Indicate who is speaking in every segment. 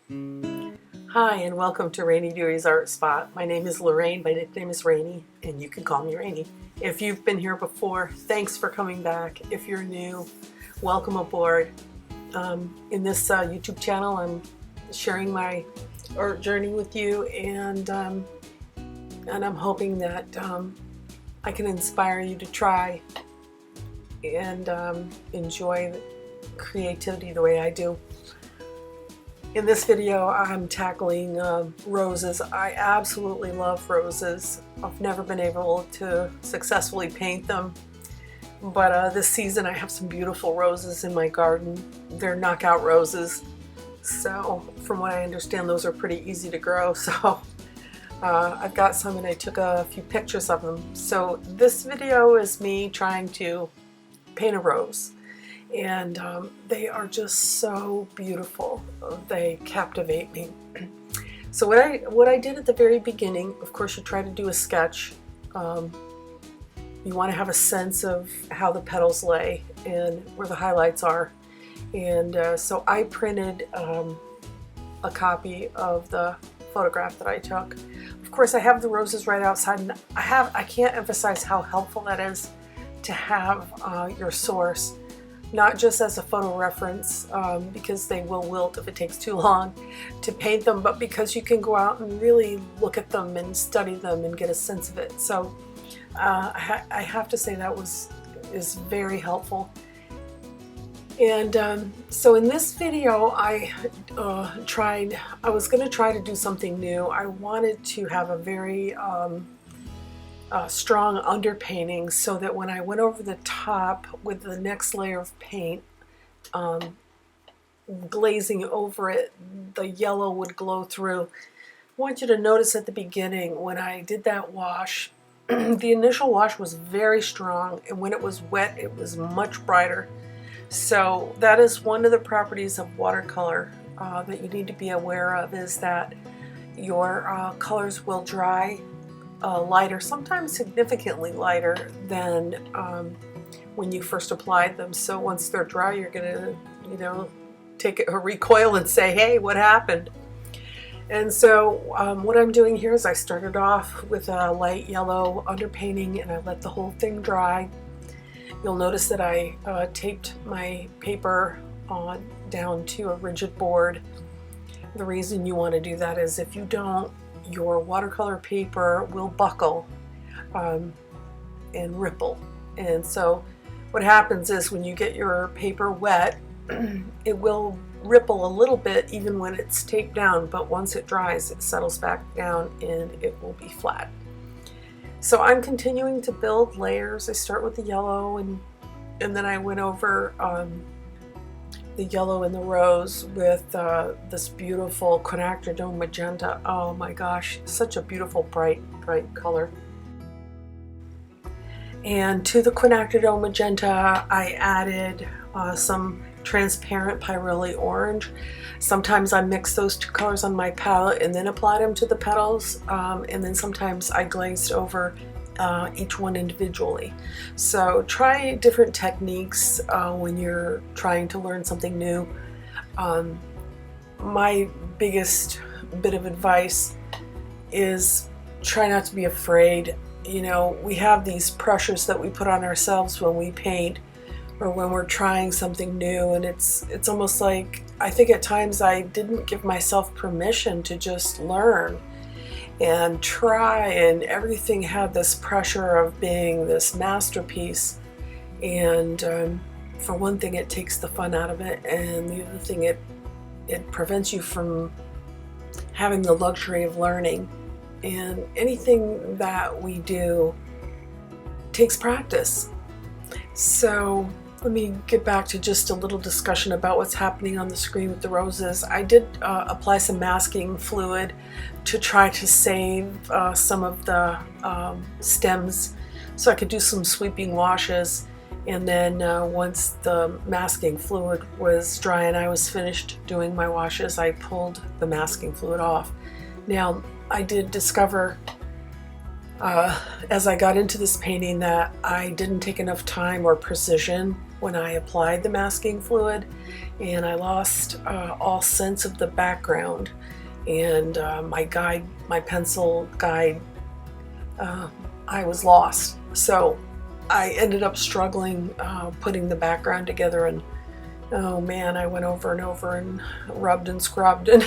Speaker 1: Hi, and welcome to Rainey Dewey's Art Spot. My name is Lorraine, my nickname is Rainey, and you can call me Rainey. If you've been here before, thanks for coming back. If you're new, welcome aboard. In this YouTube channel, I'm sharing my art journey with you, and I'm hoping that I can inspire you to try and enjoy creativity the way I do. In this video, I'm tackling roses. I absolutely love roses. I've never been able to successfully paint them, but this season I have some beautiful roses in my garden. They're knockout roses, so from what I understand, those are pretty easy to grow. So I've got some, and I took a few pictures of them. So this video is me trying to paint a rose. And they are just so beautiful. They captivate me. So what I did at the very beginning, of course, you try to do a sketch. You want to have a sense of how the petals lay and where the highlights are. And so I printed a copy of the photograph that I took. Of course, I have the roses right outside, and I can't emphasize how helpful that is to have your source. Not just as a photo reference, because they will wilt if it takes too long to paint them, but because you can go out and really look at them and study them and get a sense of it. So I have to say that is very helpful. And so in this video, I was going to try to do something new. I wanted to have a very strong underpainting, so that when I went over the top with the next layer of paint, glazing over it, the yellow would glow through. I want you to notice at the beginning when I did that wash, the initial wash was very strong, and when it was wet it was much brighter. So that is one of the properties of watercolor that you need to be aware of, is that your colors will dry lighter, sometimes significantly lighter than when you first applied them. So once they're dry, you're gonna, take a recoil and say, hey, what happened? And so what I'm doing here is I started off with a light yellow underpainting, and I let the whole thing dry. You'll notice that I taped my paper down to a rigid board. The reason you want to do that is if you don't, your watercolor paper will buckle and ripple. And so what happens is when you get your paper wet, it will ripple a little bit even when it's taped down, but once it dries, it settles back down and it will be flat. So I'm continuing to build layers. I start with the yellow, and then I went over the yellow and the rose with this beautiful quinacridone magenta. Oh my gosh, such a beautiful bright color. And to the quinacridone magenta, I added some transparent pyrrole orange. Sometimes I mix those two colors on my palette and then applied them to the petals, and then sometimes I glazed over each one individually. So try different techniques when you're trying to learn something new. My biggest bit of advice is try not to be afraid. We have these pressures that we put on ourselves when we paint or when we're trying something new, and it's almost like, I think at times I didn't give myself permission to just learn and try, and everything had this pressure of being this masterpiece. And for one thing, it takes the fun out of it, and the other thing, it prevents you from having the luxury of learning. And anything that we do takes practice. So let me get back to just a little discussion about what's happening on the screen with the roses. I did apply some masking fluid to try to save some of the stems so I could do some sweeping washes. And then once the masking fluid was dry and I was finished doing my washes, I pulled the masking fluid off. Now, I did discover as I got into this painting that I didn't take enough time or precision when I applied the masking fluid, and I lost all sense of the background, and my pencil guide, I was lost. So I ended up struggling putting the background together, and oh man, I went over and over and rubbed and scrubbed, and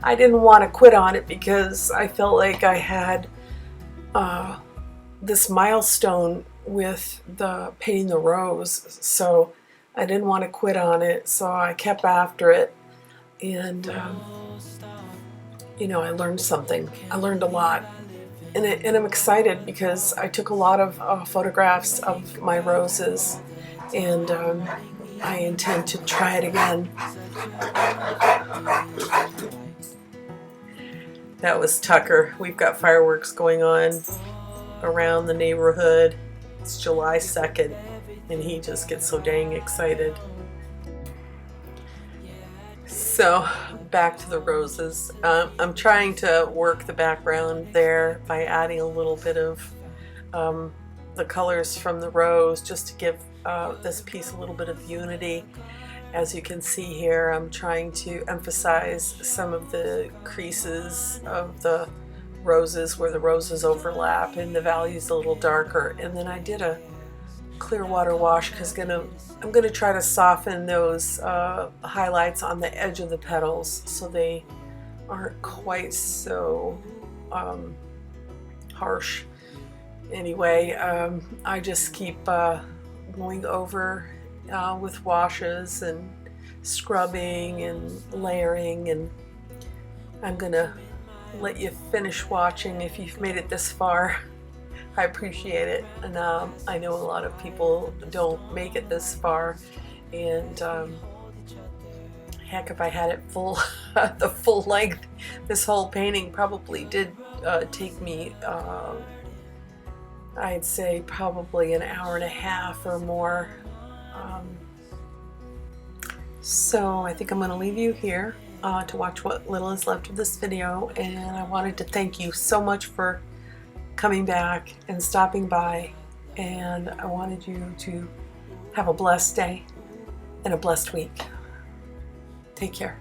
Speaker 1: I didn't want to quit on it because I felt like I had this milestone with the painting the rose, so I didn't want to quit on it, so I kept after it. And you know, I learned something. I learned a lot, and I'm excited because I took a lot of photographs of my roses, and I intend to try it again. That was Tucker. We've got fireworks going on around the neighborhood. It's July 2nd, and he just gets so dang excited. So back to the roses. I'm trying to work the background there by adding a little bit of the colors from the rose, just to give this piece a little bit of unity. As you can see here, I'm trying to emphasize some of the creases of the roses where the roses overlap and the values a little darker. And then I did a clear water wash because I'm gonna try to soften those highlights on the edge of the petals so they aren't quite so harsh. Anyway, I just keep going over with washes and scrubbing and layering, and I'm gonna let you finish watching. If you've made it this far, I appreciate it, and I know a lot of people don't make it this far, and heck, if I had it full the full length, this whole painting probably did take me I'd say probably an hour and a half or more. So I think I'm going to leave you here to watch what little is left of this video, and I wanted to thank you so much for coming back and stopping by, and I wanted you to have a blessed day and a blessed week. Take care.